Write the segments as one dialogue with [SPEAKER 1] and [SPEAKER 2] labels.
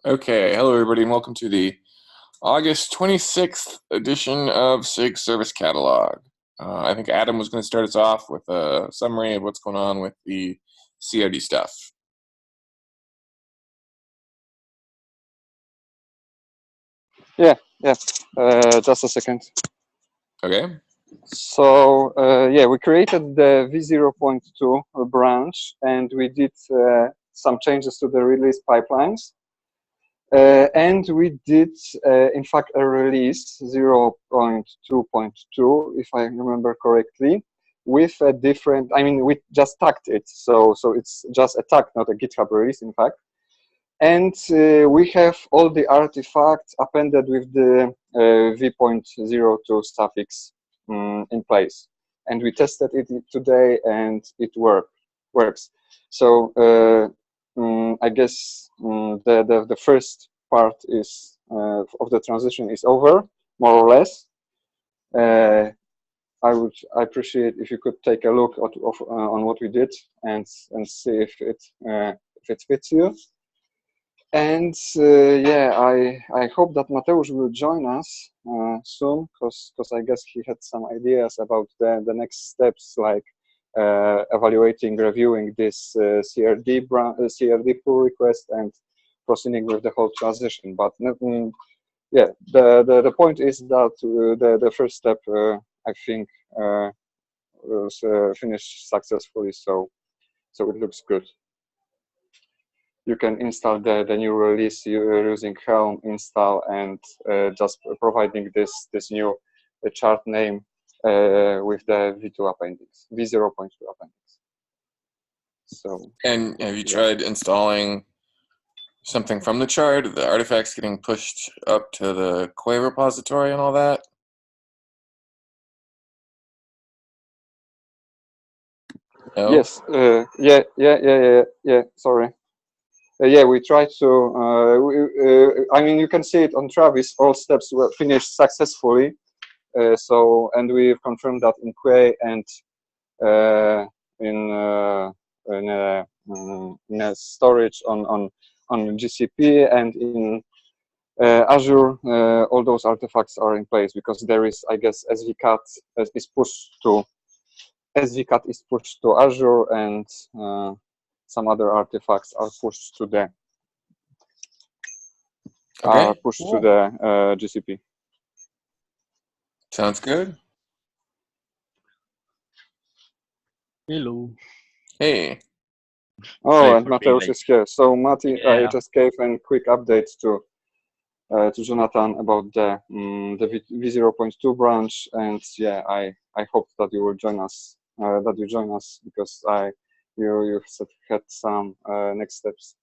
[SPEAKER 1] Okay, hello everybody, and welcome to the August 26th edition of SIG Service Catalog. I think Adam was going to start us off with a summary of what's going on with the COD stuff.
[SPEAKER 2] Yeah. Just a second.
[SPEAKER 1] Okay.
[SPEAKER 2] So yeah, we created the v0.2 branch, and we did some changes to the release pipelines. And we did, in fact, a release 0.2.2, if I remember correctly, with a different. I mean, we just tagged it, so it's just a tag, not a GitHub release, in fact. And we have all the artifacts appended with the v.02 suffix in place. And we tested it today, and it works. So I guess the first part is of the transition is over, more or less. I appreciate if you could take a look on what we did and see if it fits you. And yeah, I hope that Mateusz will join us soon, because I guess he had some ideas about the next steps, like evaluating, reviewing this CRD pull request and proceeding with the whole transition. But yeah, the point is that the first step, I think, was finished successfully, so it looks good. You can install the new release using Helm install and just providing this new chart name with the v2 appendix, v0.2 appendix. So.
[SPEAKER 1] And have you tried installing something from the chart, the artifacts getting pushed up to the Quay repository and all that? No?
[SPEAKER 2] Yes. Yeah. Sorry. Yeah, we tried to. I mean, you can see it on Travis. All steps were finished successfully. So, and we've confirmed that in Quay and in a storage on GCP and in Azure. All those artifacts are in place because there is, I guess, svcat is pushed to Azure, and some other artifacts are pushed to the to the GCP.
[SPEAKER 1] Sounds good.
[SPEAKER 3] Hello.
[SPEAKER 1] Hey.
[SPEAKER 2] Oh, and Mateusz is here. So Mati, yeah. I just gave a quick update to Jonathan about the v0.2 branch, and yeah, I hope that you will join us. Because you had some next steps.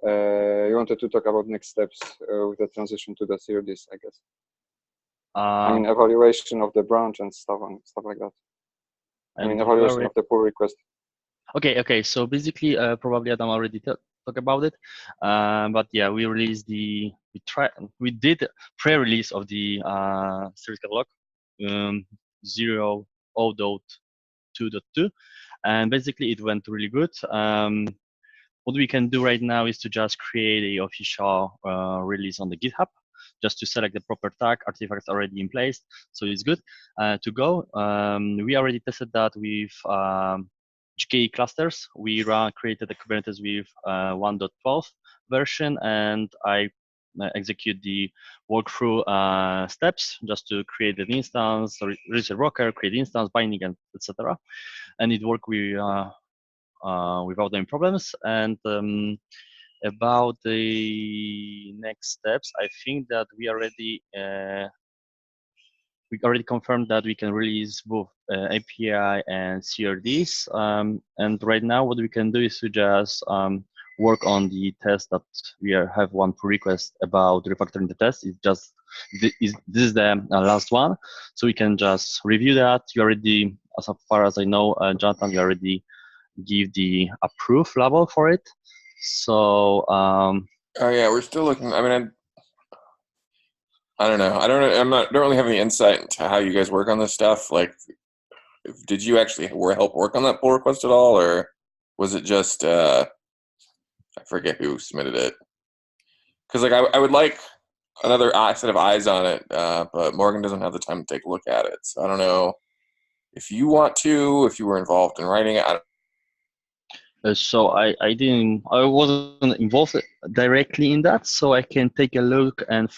[SPEAKER 2] You wanted to talk about next steps with the transition to the CRDs, I guess. I mean, evaluation of the branch and stuff like that. I mean, evaluation of the pull request.
[SPEAKER 3] Okay. So basically, probably Adam already talked about it, but yeah, we released we did pre-release of the service catalog 0.2.2, and basically it went really good. What we can do right now is to just create a official release on the GitHub, just to select the proper tag, artifacts already in place, so it's good to go. We already tested that with GKE clusters. We created a Kubernetes with 1.12 version, and I execute the walkthrough steps just to create an instance, release a rocker, create instance, binding, and etc. And it worked without any problems. And about the next steps, I think that we already confirmed that we can release both API and CRDs. And right now, what we can do is to just work on the test that we have one pull request about refactoring the test. This is the last one, so we can just review that. You already, as far as I know, Jonathan, you already give the approve level for it. So.
[SPEAKER 1] Oh yeah, we're still looking. I mean, I don't know. Don't really have any insight into how you guys work on this stuff. Like, did you actually help work on that pull request at all, or was it just I forget who submitted it? because like I would like another set of eyes on it, but Morgan doesn't have the time to take a look at it. So I don't know if you want to, if you were involved in writing it.
[SPEAKER 3] So I wasn't involved directly in that, so I can take a look and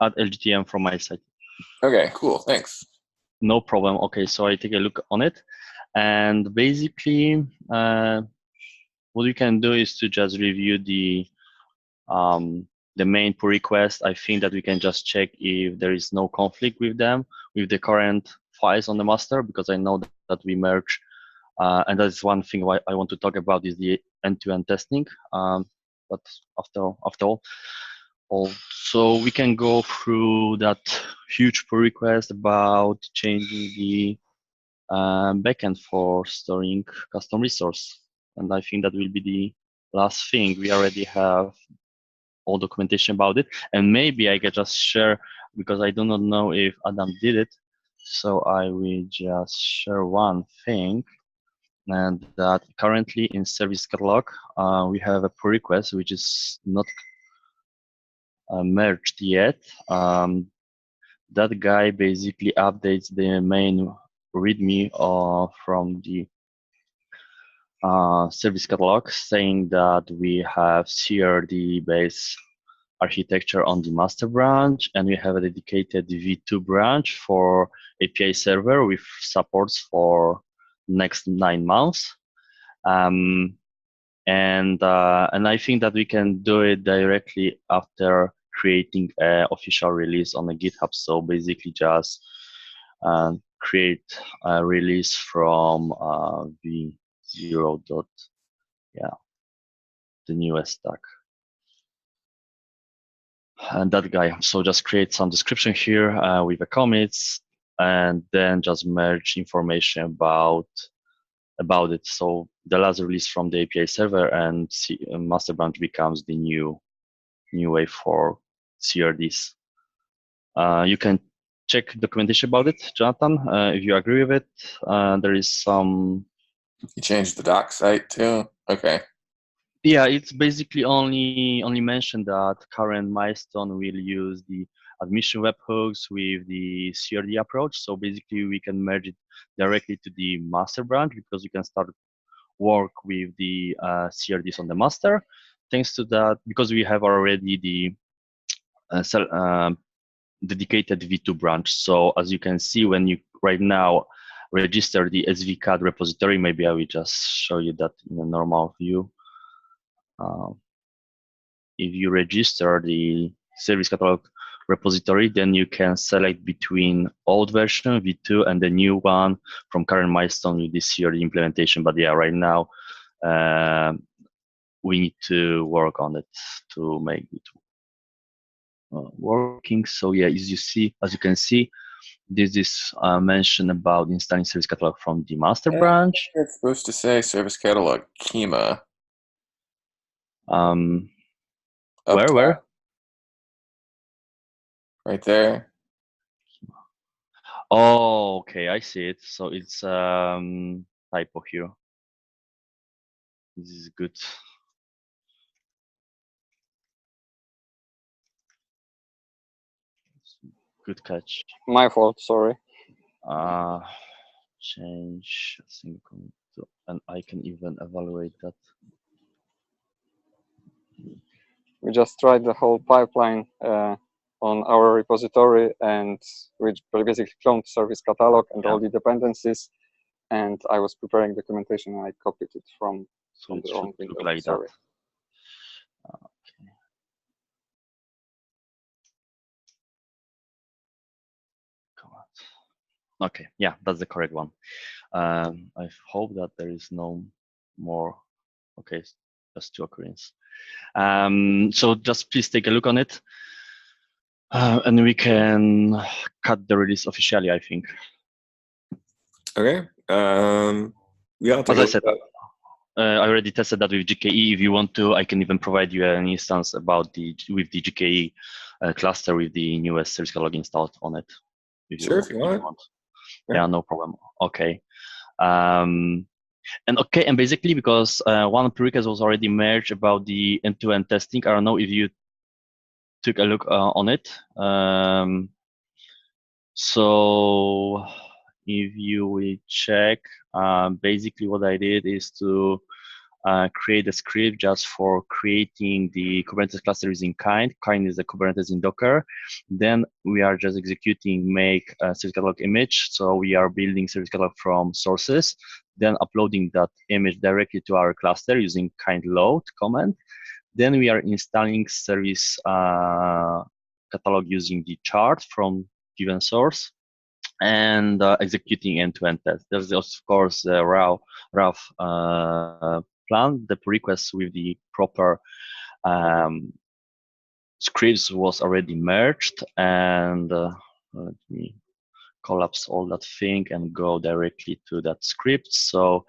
[SPEAKER 3] add LGTM from my side.
[SPEAKER 1] Okay, cool, thanks.
[SPEAKER 3] No problem. Okay, so I take a look on it, and basically, what we can do is to just review the main pull request. I think that we can just check if there is no conflict with them, with the current files on the master, because I know that we merge. And that's one thing why I want to talk about is the end-to-end testing. But after all, so we can go through that huge pull request about changing the backend for storing custom resource. And I think that will be the last thing. We already have all documentation about it. And maybe I can just share, because I do not know if Adam did it. So I will just share one thing. And that currently in service catalog, we have a pull request which is not merged yet. That guy basically updates the main README from the service catalog, saying that we have CRD-based architecture on the master branch, and we have a dedicated V2 branch for API server with supports for next 9 months. And I think that we can do it directly after creating an official release on the GitHub. So basically just create a release from v0. The newest stack. And that guy. So just create some description here with the commits, and then just merge information about it. So the last release from the API server and master branch becomes the new way for CRDs. You can check documentation about it, Jonathan, if you agree with it. There is some.
[SPEAKER 1] You changed the doc site too. Okay.
[SPEAKER 3] Yeah, it's basically only mentioned that current milestone will use the admission webhooks with the CRD approach. So basically, we can merge it directly to the master branch, because we can start work with the CRDs on the master. Thanks to that, because we have already the dedicated V2 branch. So as you can see, when you right now register the SVCAD repository, maybe I will just show you that in a normal view. If you register the service catalog repository, then you can select between old version V2 and the new one from current milestone with this CRD implementation. But yeah, right now we need to work on it to make it working. So yeah, as you can see, this is mentioned about installing service catalog from the master branch.
[SPEAKER 1] It's supposed to say service catalog schema.
[SPEAKER 3] Where?
[SPEAKER 1] Right there.
[SPEAKER 3] Oh, okay, I see it. So it's typo here. This is good. Good catch.
[SPEAKER 2] My fault, sorry.
[SPEAKER 3] Change sync, and I can even evaluate that.
[SPEAKER 2] We just tried the whole pipeline on our repository, and we basically cloned service catalog and all the dependencies. And I was preparing documentation, and I copied it from the wrong window.
[SPEAKER 3] Look like
[SPEAKER 2] sorry.
[SPEAKER 3] That. Okay, yeah, that's the correct one. I hope that there is no more. Okay, just 2 occurrences. So just please take a look on it, and we can cut the release officially, I think.
[SPEAKER 1] Okay. Yeah,
[SPEAKER 3] as I said, I already tested that with GKE. If you want to, I can even provide you an instance with the GKE cluster with the newest service catalog installed on it.
[SPEAKER 1] If you want.
[SPEAKER 3] Yeah, no problem. Okay. And basically because one prerequisite was already merged about the end-to-end testing. I don't know if you took a look on it. So if you will check, basically what I did is to create a script just for creating the Kubernetes cluster using kind. Kind is the Kubernetes in Docker. Then we are just executing make a service catalog image. So we are building service catalog from sources, then uploading that image directly to our cluster using kind load command. Then we are installing service catalog using the chart from given source and executing end-to-end tests. There's of course the rough plan. The request with the proper scripts was already merged, and let me collapse all that thing and go directly to that script. So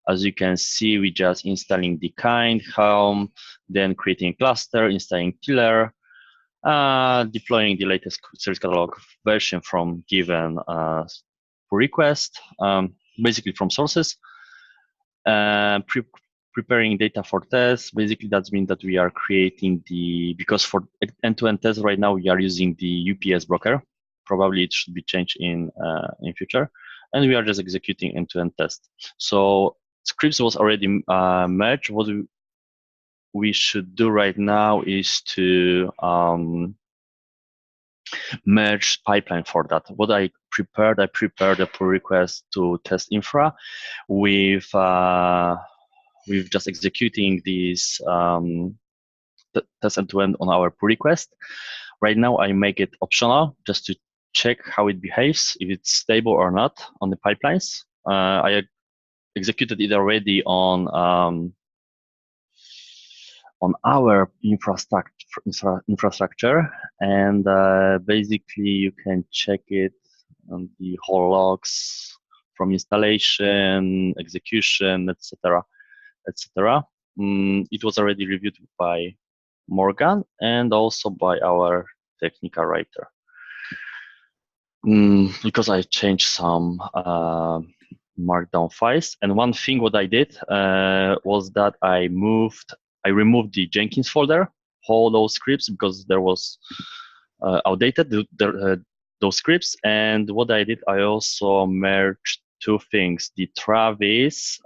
[SPEAKER 3] as you can see, we just installing the kind home, then creating a cluster, installing tiller, deploying the latest service catalog version from given request, basically from sources, preparing data for tests. Basically, that means that we are creating because for end-to-end tests right now, we are using the UPS broker. Probably it should be changed in future. And we are just executing end-to-end tests. So scripts was already merged. What we should do right now is to merge pipeline for that. What I prepared a pull request to test infra with just executing these test end-to-end on our pull request. Right now, I make it optional just to check how it behaves, if it's stable or not on the pipelines. I executed it already on our infrastructure, and basically you can check it on the whole logs from installation, execution, etc., etc. It was already reviewed by Morgan and also by our technical writer. Because I changed some markdown files, and one thing what I did was that I removed the Jenkins folder, all those scripts, because there was outdated those scripts. And what I did, I also merged two things: the Travis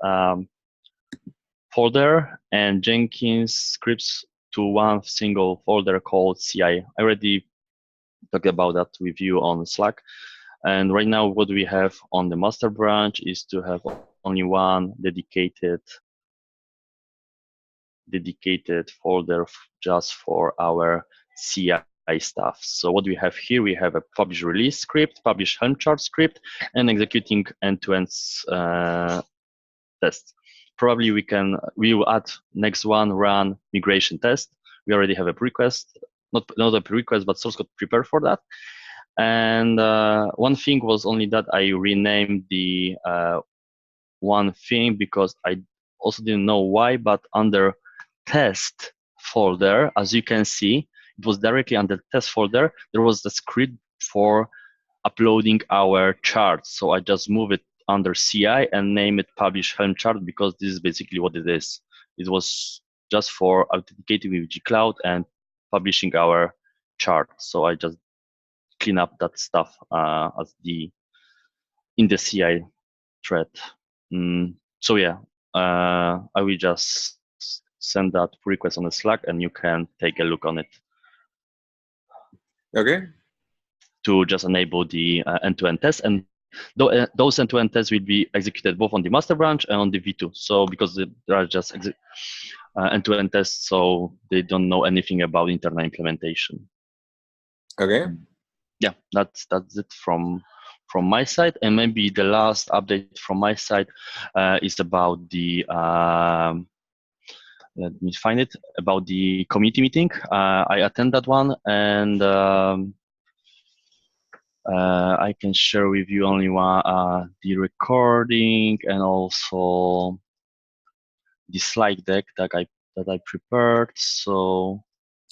[SPEAKER 3] folder and Jenkins scripts to one single folder called CI. I already talked about that with you on Slack. And right now, what we have on the master branch is to have only one dedicated folder just for our CI stuff. So what we have here, we have a publish release script, publish Helm chart script, and executing end-to-end tests. Probably we will add next one, run migration test. We already have a request, not a request, but source code prepared for that. And one thing was only that I renamed the one thing because I also didn't know why, but under test folder, as you can see, it was directly under test folder. There was the script for uploading our charts. So I just move it under CI and name it publish Helm chart because this is basically what it is. It was just for authenticating with gCloud and publishing our chart. So I just clean up that stuff as in the CI thread. So yeah, I will just send that request on the Slack and you can take a look on it.
[SPEAKER 1] Okay.
[SPEAKER 3] To just enable the end-to-end test, and those end-to-end tests will be executed both on the master branch and on the V2. So because they are just end-to-end tests, so they don't know anything about internal implementation.
[SPEAKER 1] Okay.
[SPEAKER 3] Yeah, that's it from my side. And maybe the last update from my side is about the let me find it, about the community meeting. I attend that one, and I can share with you only one, the recording and also the slide deck that I prepared. So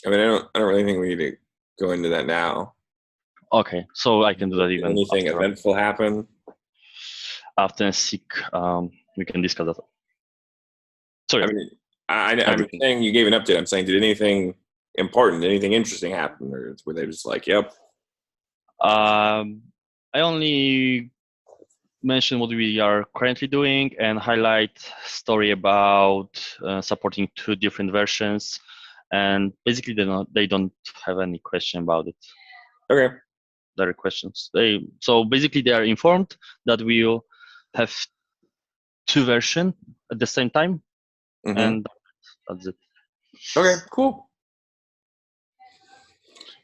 [SPEAKER 1] I mean, I don't really think we need to go into that now.
[SPEAKER 3] Okay, so I can do that even
[SPEAKER 1] Anything
[SPEAKER 3] after.
[SPEAKER 1] eventful happen?
[SPEAKER 3] After SIG we can discuss that. Sorry.
[SPEAKER 1] I mean, I'm saying you gave an update. I'm saying, did anything important, anything interesting happen, or were they just like, yep?
[SPEAKER 3] I only mention what we are currently doing and highlight story about supporting 2 different versions, and basically they don't have any question about it.
[SPEAKER 1] Okay.
[SPEAKER 3] Direct questions. So basically they are informed that we'll have 2 versions at the same time, and that's it.
[SPEAKER 1] Okay, cool.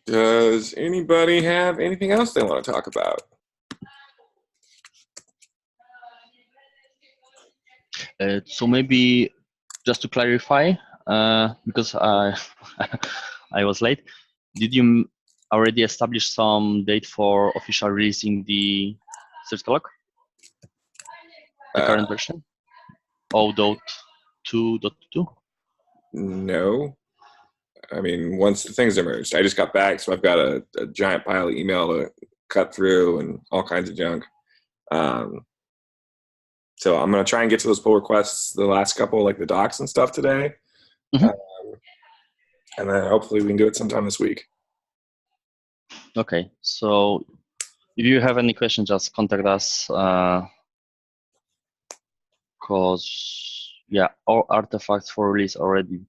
[SPEAKER 1] Does anybody have anything else they want to talk about?
[SPEAKER 3] So maybe just to clarify, because I I was late, did you already establish some date for official releasing the search catalog? The current version? 0.2.2?
[SPEAKER 1] No. I mean, once the things are merged, I just got back, so I've got a giant pile of email to cut through and all kinds of junk. So I'm going to try and get to those pull requests, the last couple, like the docs and stuff today. And then hopefully we can do it sometime this week.
[SPEAKER 3] Okay, so if you have any questions, just contact us. Because yeah, our artifacts for release already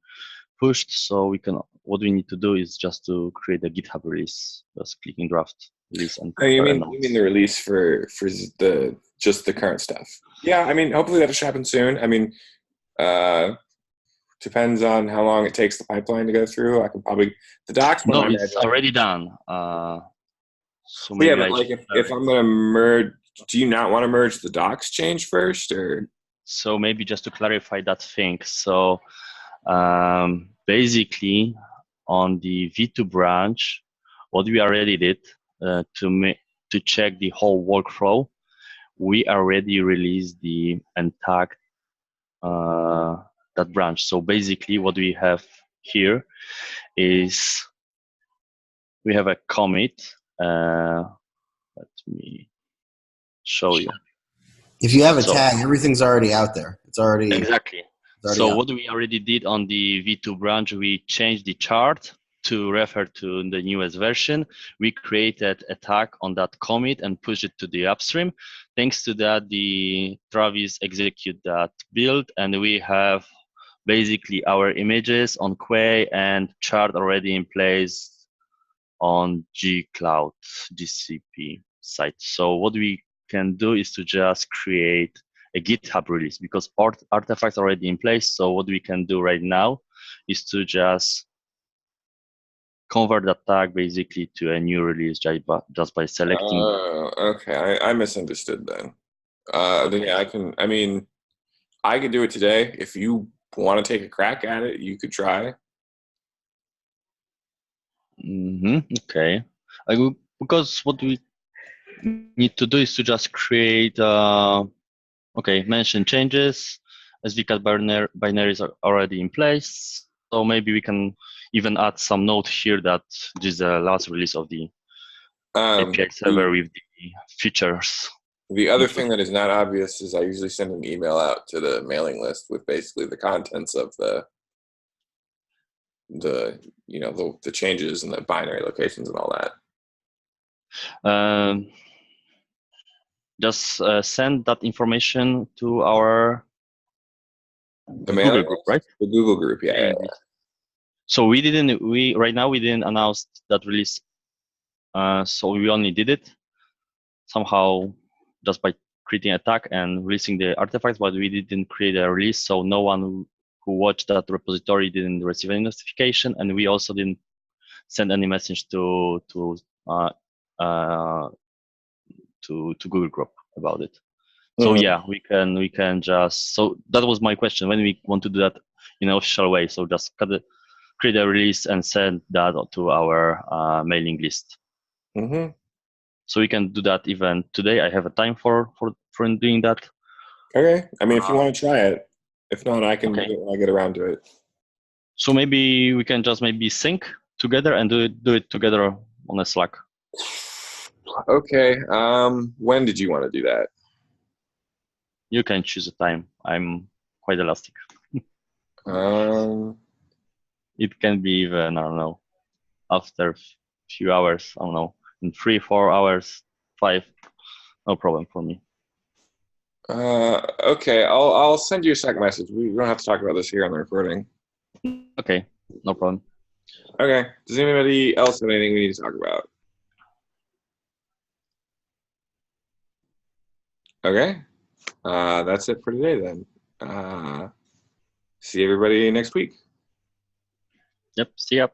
[SPEAKER 3] pushed, so we can. What we need to do is just to create a GitHub release. Just clicking draft release and.
[SPEAKER 1] Oh, you mean the release for just the current stuff? Yeah, I mean, hopefully that should happen soon. I mean, depends on how long it takes the pipeline to go through. I can probably the docs.
[SPEAKER 3] No, it's already done. So
[SPEAKER 1] maybe but like if I'm gonna merge, do you not want to merge the docs change first, or?
[SPEAKER 3] So maybe just to clarify that thing. So basically, on the V2 branch, what we already did to check the whole workflow, we already released the and tagged that branch. So basically, what we have here is we have a commit. Let me show you.
[SPEAKER 4] If you have a tag, everything's already out there. It's already
[SPEAKER 3] exactly. So what we already did on the V2 branch, we changed the chart to refer to the newest version. We created a tag on that commit and pushed it to the upstream. Thanks to that, the Travis execute that build, and we have basically our images on Quay and chart already in place on G-Cloud GCP site. So what we can do is to just create a GitHub release because artifacts are already in place. So what we can do right now is to just convert that tag basically to a new release just by selecting.
[SPEAKER 1] Okay, I misunderstood then. Then yeah, I could do it today. If you want to take a crack at it, you could try.
[SPEAKER 3] Okay. Because what we need to do is to just create, mention changes. SVCAT binaries are already in place. So maybe we can even add some note here that this is the last release of the API server with the features.
[SPEAKER 1] The other thing that is not obvious is I usually send an email out to the mailing list with basically the contents of the changes and the binary locations and all
[SPEAKER 3] that. Just send that information to our Google group, right?
[SPEAKER 1] The Google group, yeah.
[SPEAKER 3] So right now we didn't announce that release. So we only did it somehow just by creating a tag and releasing the artifacts, but we didn't create a release. So no one who watched that repository didn't receive any notification, and we also didn't send any message to Google group about it. So yeah, we can just. So that was my question: when we want to do that in an official way, so just create a release and send that to our mailing list. So we can do that even today. I have a time for doing that.
[SPEAKER 1] Okay. I mean, if you want to try it, if not, I can do it when I get around to it.
[SPEAKER 3] So maybe we can just sync together and do it together on a Slack.
[SPEAKER 1] Okay. When did you want to do that?
[SPEAKER 3] You can choose a time. I'm quite elastic.
[SPEAKER 1] Um,
[SPEAKER 3] It can be even, I don't know, after a few hours, I don't know, in 3, 4 hours, 5, no problem for me.
[SPEAKER 1] okay, I'll send you a second message. We don't have to talk about this here on the recording.
[SPEAKER 3] Okay, no problem.
[SPEAKER 1] Okay. Does anybody else have anything we need to talk about? Okay. That's it for today then. See everybody next week.
[SPEAKER 3] Yep, see ya.